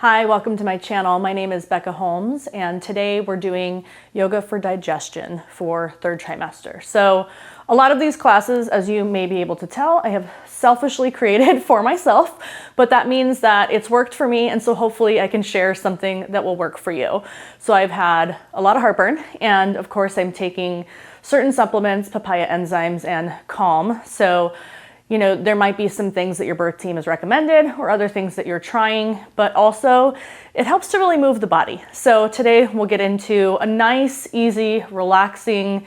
Hi, welcome to my channel. My name is Becca Holmes, and today we're doing yoga for digestion for third trimester. So a lot of these classes, as you may be able to tell, I have selfishly created for myself, but that means that it's worked for me, and so hopefully I can share something that will work for you. So I've had a lot of heartburn, and of course I'm taking certain supplements, papaya enzymes, and calm. So there might be some things that your birth team has recommended or other things that you're trying, but also it helps to really move the body. So today we'll get into a nice, easy, relaxing,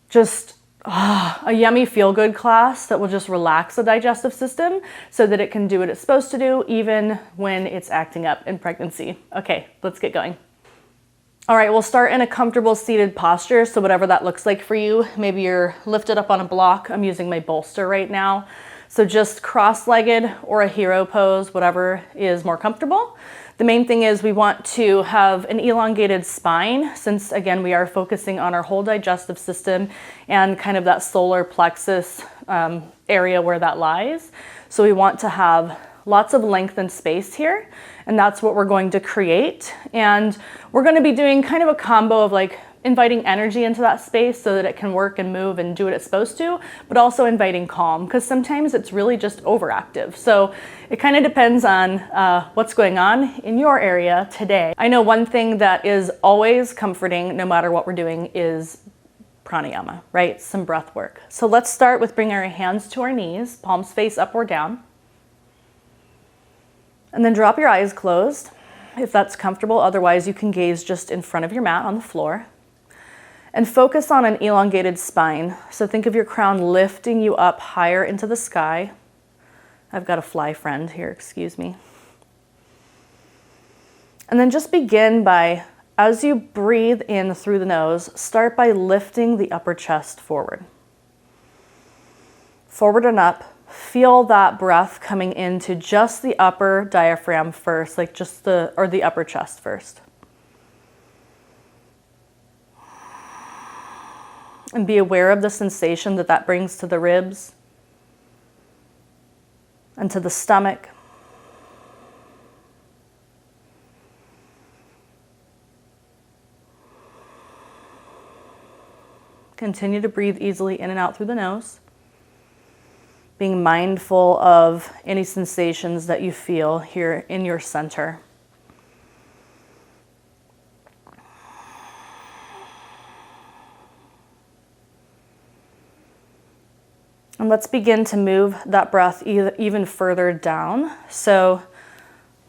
just a yummy feel-good class that will just relax the digestive system so that it can do what it's supposed to do even when it's acting up in pregnancy. Okay, let's get going. All right, we'll start in a comfortable seated posture. So whatever that looks like for you, maybe you're lifted up on a block. I'm using my bolster right now. So just cross-legged or a hero pose, whatever is more comfortable. The main thing is we want to have an elongated spine since, again, we are focusing on our whole digestive system and kind of that solar plexus area where that lies. So we want to have lots of length and space here, and that's what we're going to create. And we're going to be doing kind of a combo of like inviting energy into that space so that it can work and move and do what it's supposed to, but also inviting calm, because sometimes it's really just overactive. So it kind of depends on what's going on in your area today. I know one thing that is always comforting no matter what we're doing is pranayama, right? Some breath work. So let's start with bringing our hands to our knees, palms face up or down. And then drop your eyes closed if that's comfortable. Otherwise, you can gaze just in front of your mat on the floor. And focus on an elongated spine. So think of your crown lifting you up higher into the sky. I've got a fly friend here, excuse me. And then just begin by, as you breathe in through the nose, start by lifting the upper chest forward. Forward and up. Feel that breath coming into just the upper diaphragm first, like just the upper chest first. And be aware of the sensation that that brings to the ribs and to the stomach. Continue to breathe easily in and out through the nose, being mindful of any sensations that you feel here in your center. And let's begin to move that breath even further down. So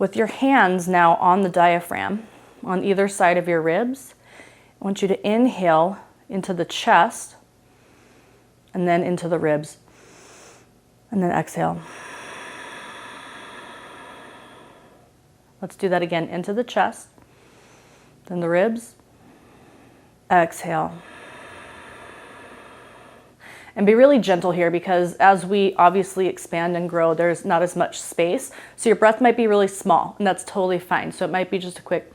with your hands now on the diaphragm, on either side of your ribs, I want you to inhale into the chest and then into the ribs. And then exhale. Let's do that again, into the chest, then the ribs, exhale. And be really gentle here because as we obviously expand and grow, there's not as much space. So your breath might be really small, and that's totally fine. So it might be just a quick.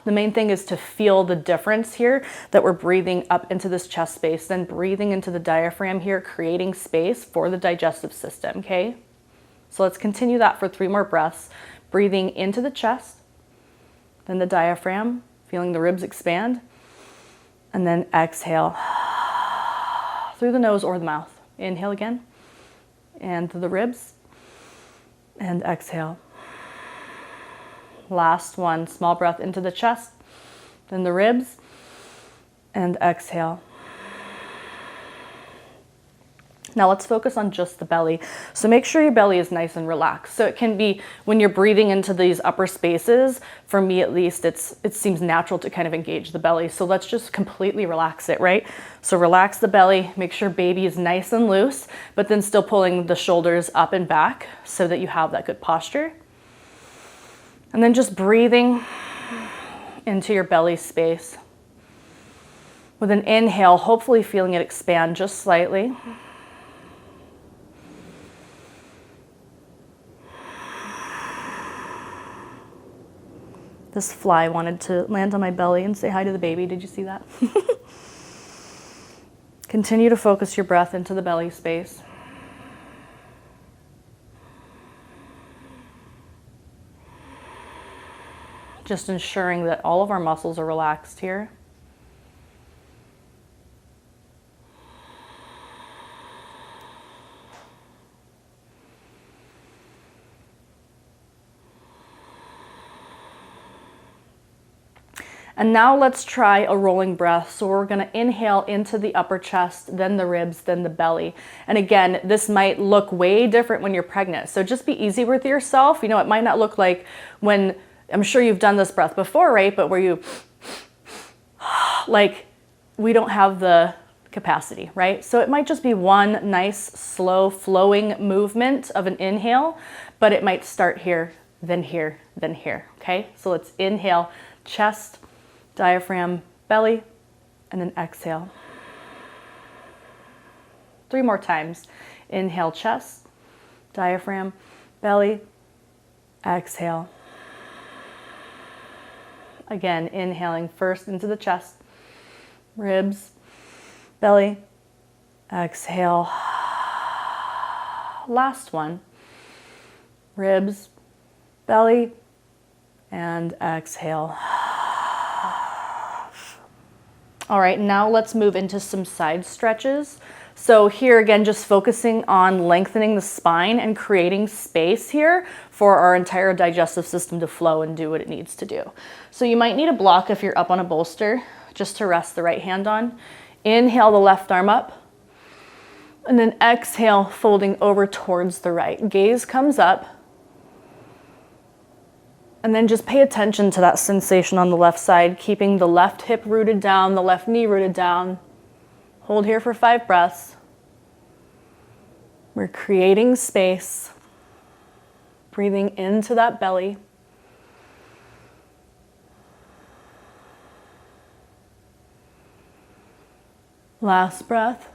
The main thing is to feel the difference here, that we're breathing up into this chest space, then breathing into the diaphragm here, creating space for the digestive system, okay? So let's continue that for 3 more breaths. Breathing into the chest, then the diaphragm, feeling the ribs expand, and then exhale through the nose or the mouth. Inhale again, and through the ribs, and exhale. Last one, small breath into the chest, then the ribs, and exhale. Now let's focus on just the belly. So make sure your belly is nice and relaxed. So it can be when you're breathing into these upper spaces, for me at least, it seems natural to kind of engage the belly. So let's just completely relax it, right? So relax the belly, make sure baby is nice and loose, but then still pulling the shoulders up and back so that you have that good posture. And then just breathing into your belly space. With an inhale, hopefully feeling it expand just slightly. This fly wanted to land on my belly and say hi to the baby. Did you see that? Continue to focus your breath into the belly space. just ensuring that all of our muscles are relaxed here. And now let's try a rolling breath. So we're gonna inhale into the upper chest, then the ribs, then the belly. And again, this might look way different when you're pregnant. So just be easy with yourself. You know, it might not look like when, I'm sure you've done this breath before, right? But where you, like, we don't have the capacity, right? So it might just be one nice, slow, flowing movement of an inhale, but it might start here, then here, then here, okay? So let's inhale, chest, diaphragm, belly, and then exhale. 3 more times. Inhale, chest, diaphragm, belly, exhale. Again, inhaling first into the chest, ribs, belly, exhale. Last one. Ribs, belly, and exhale. All right, now let's move into some side stretches. So here again, just focusing on lengthening the spine and creating space here for our entire digestive system to flow and do what it needs to do. So you might need a block if you're up on a bolster, just to rest the right hand on. Inhale the left arm up, and then exhale, folding over towards the right. Gaze comes up, and then just pay attention to that sensation on the left side, keeping the left hip rooted down, the left knee rooted down. Hold here for 5 breaths. We're creating space, breathing into that belly. Last breath.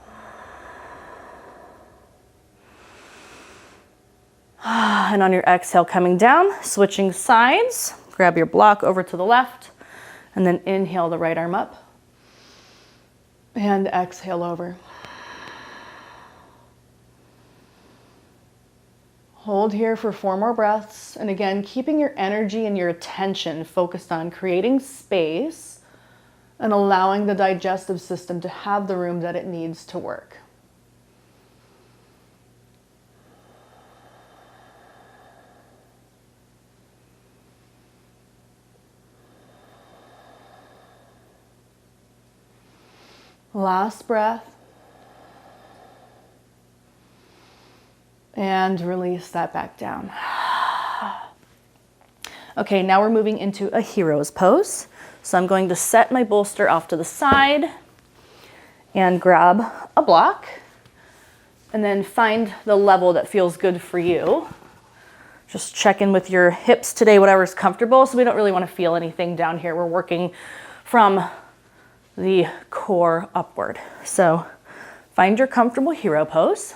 And on your exhale, coming down, switching sides, grab your block over to the left, and then inhale the right arm up, and exhale over. Hold here for 4 more breaths, and again, keeping your energy and your attention focused on creating space and allowing the digestive system to have the room that it needs to work. Last breath. And release that back down. Okay, now we're moving into a hero's pose. So I'm going to set my bolster off to the side and grab a block, and then find the level that feels good for you. Just check in with your hips today, whatever's comfortable. So we don't really want to feel anything down here. We're working from the core upward. So find your comfortable hero pose.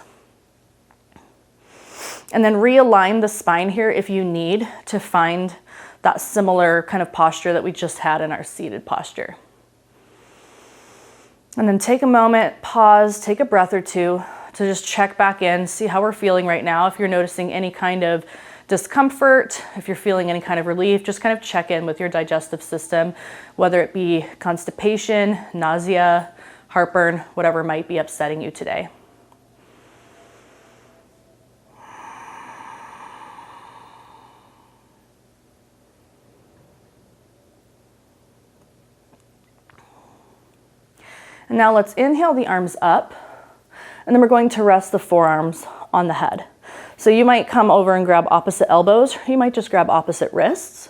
And then realign the spine here if you need to find that similar kind of posture that we just had in our seated posture. And then take a moment, pause, take a breath or two to just check back in, see how we're feeling right now. If you're noticing any kind of discomfort, if you're feeling any kind of relief, just kind of check in with your digestive system, whether it be constipation, nausea, heartburn, whatever might be upsetting you today. And now let's inhale the arms up, and then we're going to rest the forearms on the head. So you might come over and grab opposite elbows, or you might just grab opposite wrists.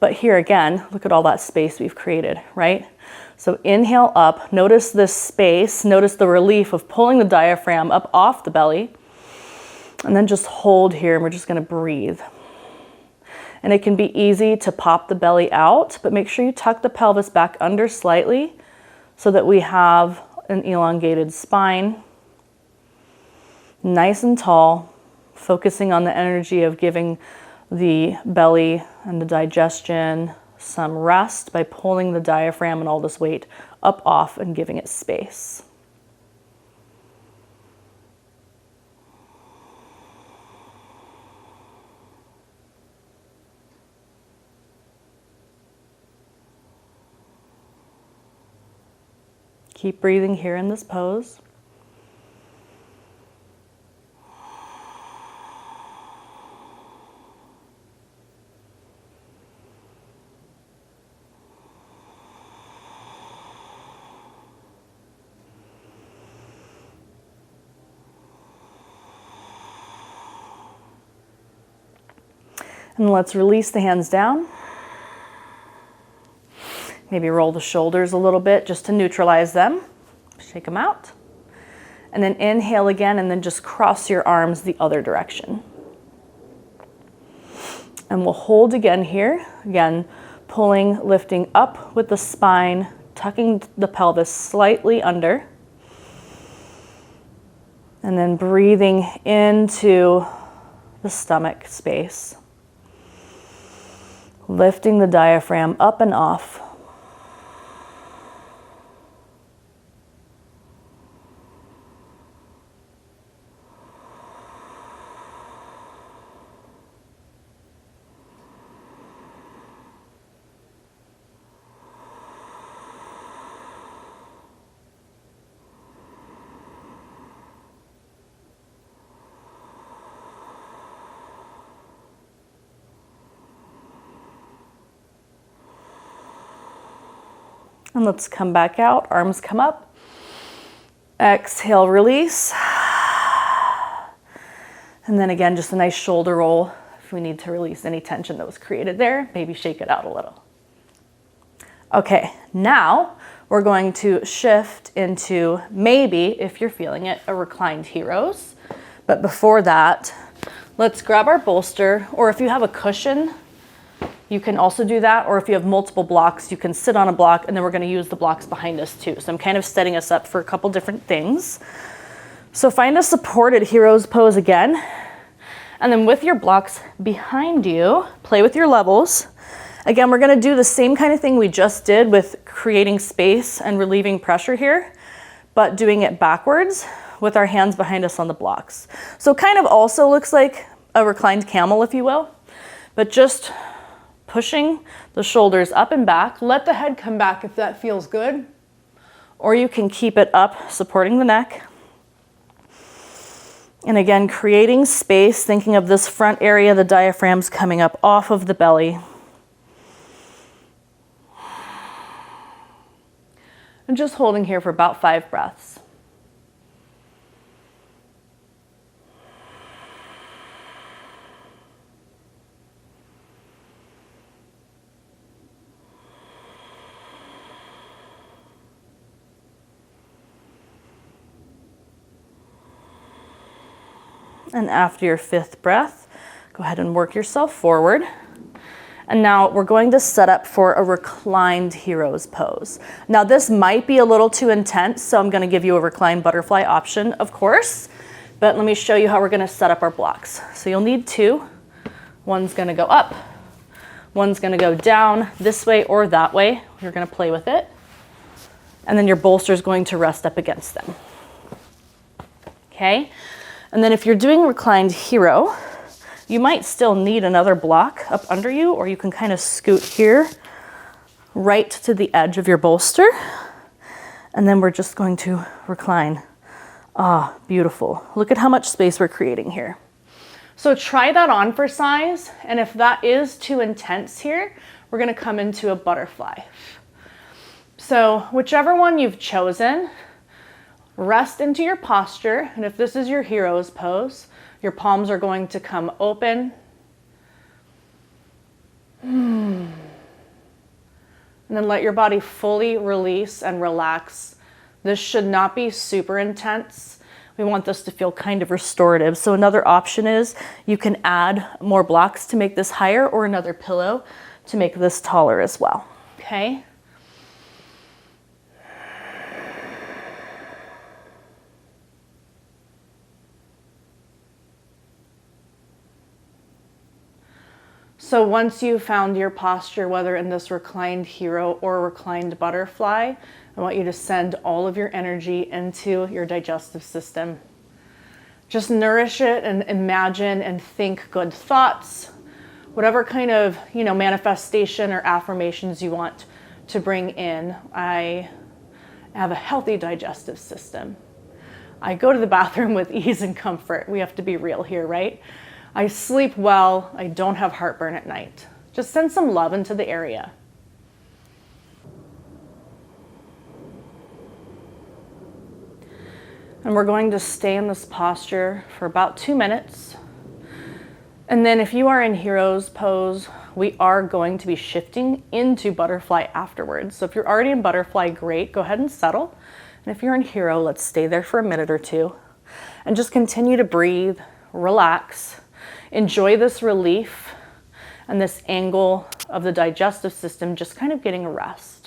But here again, look at all that space we've created, right? So inhale up, notice this space, notice the relief of pulling the diaphragm up off the belly, and then just hold here, and we're just gonna breathe. And it can be easy to pop the belly out, but make sure you tuck the pelvis back under slightly so that we have an elongated spine, nice and tall, focusing on the energy of giving the belly and the digestion some rest by pulling the diaphragm and all this weight up off and giving it space. Keep breathing here in this pose. And let's release the hands down. Maybe roll the shoulders a little bit just to neutralize them. Shake them out. And then inhale again, and then just cross your arms the other direction. And we'll hold again here. Again, pulling, lifting up with the spine, tucking the pelvis slightly under. And then breathing into the stomach space. Lifting the diaphragm up and off. And let's come back out, arms come up. Exhale, release. And then again, just a nice shoulder roll. If we need to release any tension that was created there, maybe shake it out a little. Okay, now we're going to shift into maybe, if you're feeling it, a reclined heroes. But before that, let's grab our bolster, or if you have a cushion, you can also do that, or if you have multiple blocks, you can sit on a block, and then we're going to use the blocks behind us too. So I'm kind of setting us up for a couple different things. So find a supported hero's pose again, and then with your blocks behind you, play with your levels. Again, we're going to do the same kind of thing we just did with creating space and relieving pressure here, but doing it backwards with our hands behind us on the blocks. So kind of also looks like a reclined camel, if you will, but just pushing the shoulders up and back. Let the head come back if that feels good. Or you can keep it up, supporting the neck. And again, creating space, thinking of this front area, the diaphragm's coming up off of the belly. And just holding here for about 5 breaths. And after your 5th breath, go ahead and work yourself forward. And now we're going to set up for a reclined hero's pose. Now this might be a little too intense, so I'm going to give you a reclined butterfly option, of course. But let me show you how we're going to set up our blocks. So you'll need 2. One's going to go up. One's going to go down this way or that way. You're going to play with it. And then your bolster is going to rest up against them. Okay? And then if you're doing reclined hero, you might still need another block up under you, or you can kind of scoot here right to the edge of your bolster. And then we're just going to recline. Ah, beautiful. Look at how much space we're creating here. So try that on for size. And if that is too intense here, we're going to come into a butterfly. So whichever one you've chosen, rest into your posture, and if this is your hero's pose, your palms are going to come open. And then let your body fully release and relax. This should not be super intense. We want this to feel kind of restorative. So another option is you can add more blocks to make this higher, or another pillow to make this taller as well. Okay? So once you've found your posture, whether in this reclined hero or reclined butterfly, I want you to send all of your energy into your digestive system. Just nourish it and imagine and think good thoughts, whatever kind of, manifestation or affirmations you want to bring in. I have a healthy digestive system. I go to the bathroom with ease and comfort. We have to be real here, right? I sleep well. I don't have heartburn at night. Just send some love into the area. And we're going to stay in this posture for about 2 minutes. And then if you are in hero's pose, we are going to be shifting into butterfly afterwards. So if you're already in butterfly, great, go ahead and settle. And if you're in hero, let's stay there for a minute or two and just continue to breathe, relax, enjoy this relief and this angle of the digestive system just kind of getting a rest.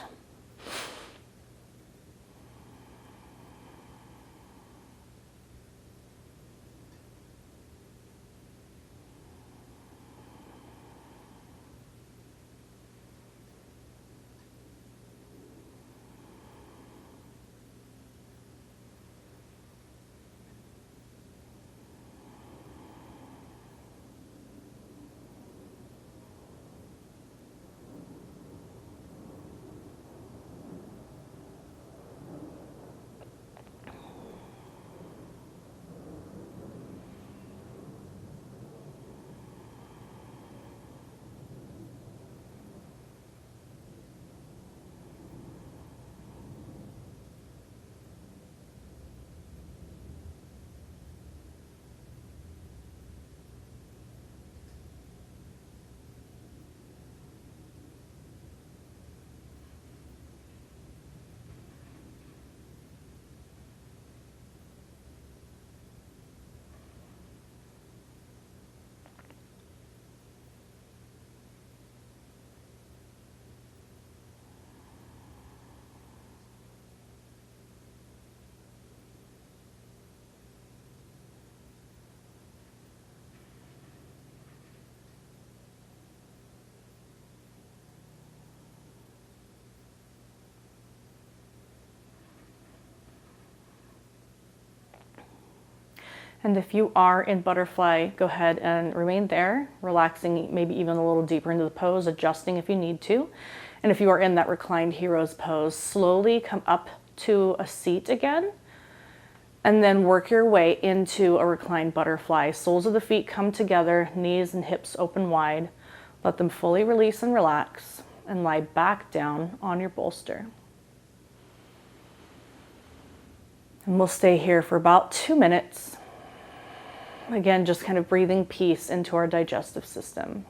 And if you are in butterfly, go ahead and remain there, relaxing maybe even a little deeper into the pose, adjusting if you need to. And if you are in that reclined hero's pose, slowly come up to a seat again, and then work your way into a reclined butterfly. Soles of the feet come together, knees and hips open wide. Let them fully release and relax, and lie back down on your bolster. And we'll stay here for about 2 minutes. Again, just kind of breathing peace into our digestive system.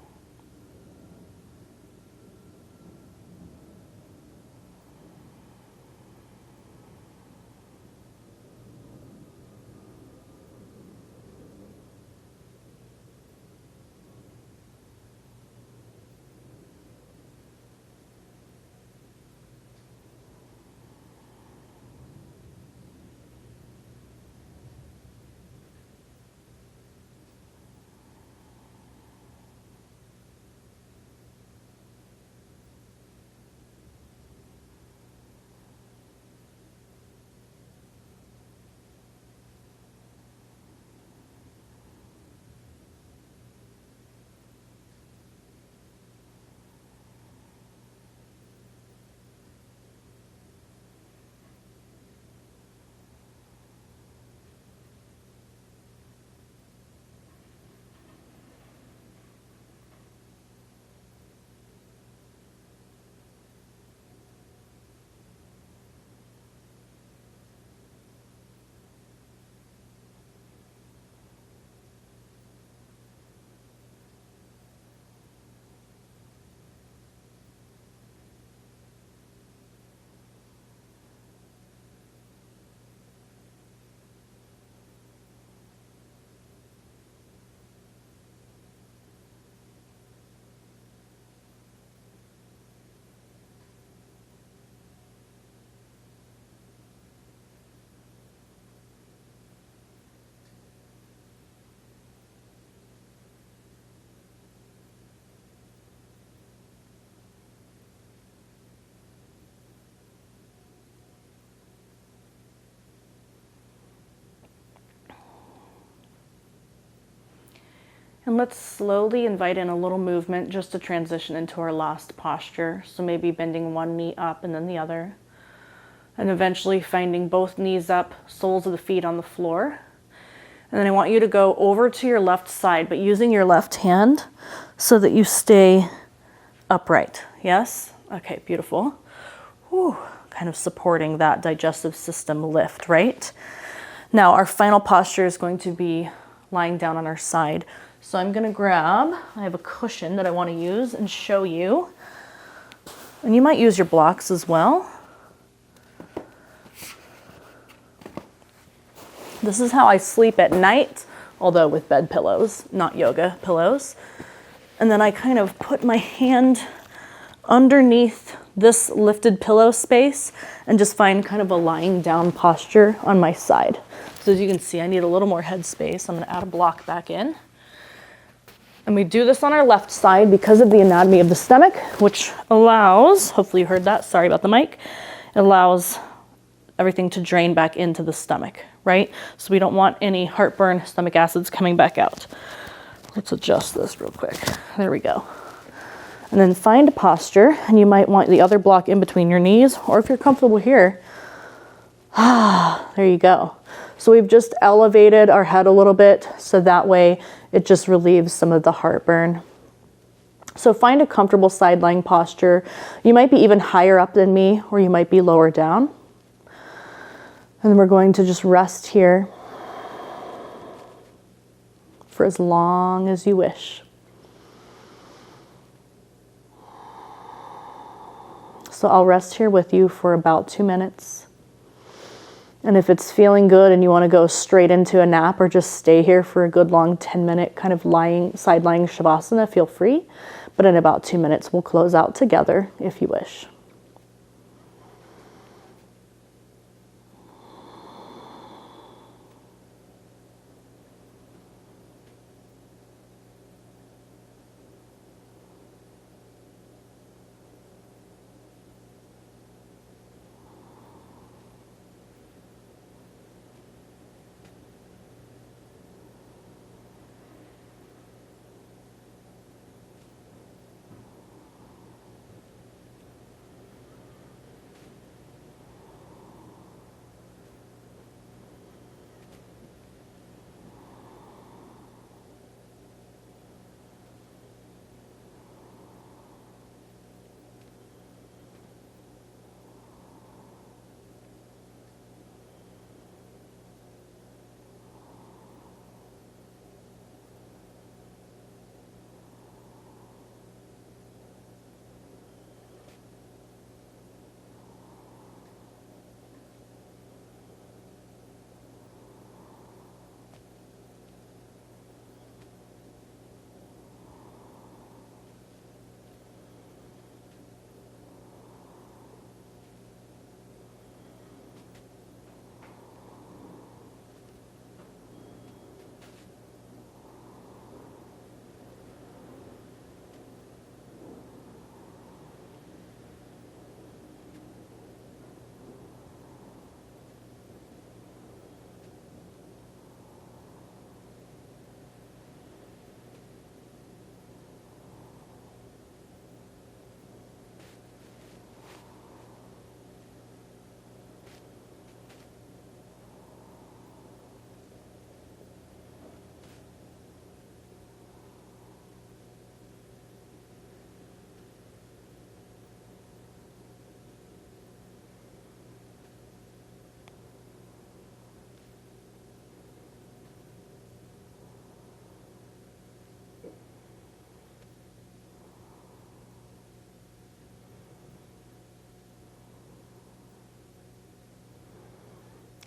And let's slowly invite in a little movement just to transition into our last posture. So maybe bending one knee up and then the other. And eventually finding both knees up, soles of the feet on the floor. And then I want you to go over to your left side, but using your left hand so that you stay upright. Yes? Okay, beautiful. Whew. Kind of supporting that digestive system lift, right? Now our final posture is going to be lying down on our side. So I'm gonna grab, I have a cushion that I want to use and show you. And you might use your blocks as well. This is how I sleep at night, although with bed pillows, not yoga pillows. And then I kind of put my hand underneath this lifted pillow space and just find kind of a lying down posture on my side. So as you can see, I need a little more head space. I'm gonna add a block back in. And we do this on our left side because of the anatomy of the stomach, which allows, hopefully you heard that, sorry about the mic, it allows everything to drain back into the stomach, right? So we don't want any heartburn, stomach acids coming back out. Let's adjust this real quick. There we go. And then find a posture, and you might want the other block in between your knees, or if you're comfortable here, there you go. So we've just elevated our head a little bit, so that way it just relieves some of the heartburn. So find a comfortable side lying posture. You might be even higher up than me, or you might be lower down. And then we're going to just rest here for as long as you wish. So I'll rest here with you for about 2 minutes. And if it's feeling good and you want to go straight into a nap or just stay here for a good long 10-minute kind of side lying shavasana, feel free. But in about 2 minutes, we'll close out together if you wish.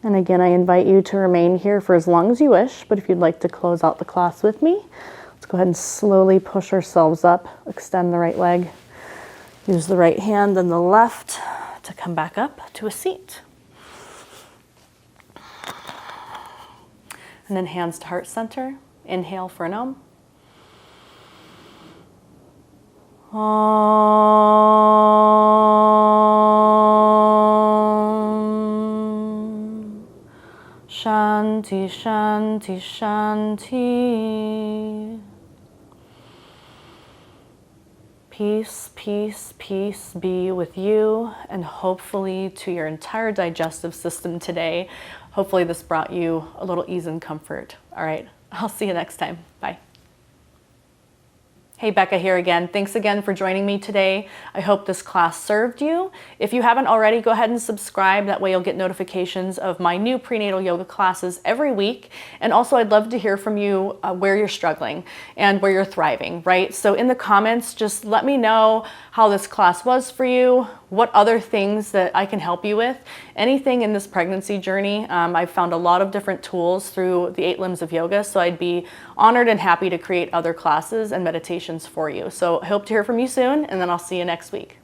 And again, I invite you to remain here for as long as you wish, but if you'd like to close out the class with me, let's go ahead and slowly push ourselves up, extend the right leg, use the right hand and the left to come back up to a seat. And then hands to heart center. Inhale for an Om. Om. Shanti, Shanti, Shanti. Peace, peace, peace be with you and hopefully to your entire digestive system today. Hopefully this brought you a little ease and comfort. All right, I'll see you next time. Bye. Hey, Becca here again. Thanks again for joining me today. I hope this class served you. If you haven't already, go ahead and subscribe. That way you'll get notifications of my new prenatal yoga classes every week. And also I'd love to hear from you where you're struggling and where you're thriving, right? So in the comments, just let me know how this class was for you, what other things that I can help you with, anything in this pregnancy journey. I've found a lot of different tools through the 8 limbs of yoga, so I'd be honored and happy to create other classes and meditations for you. So I hope to hear from you soon, and then I'll see you next week.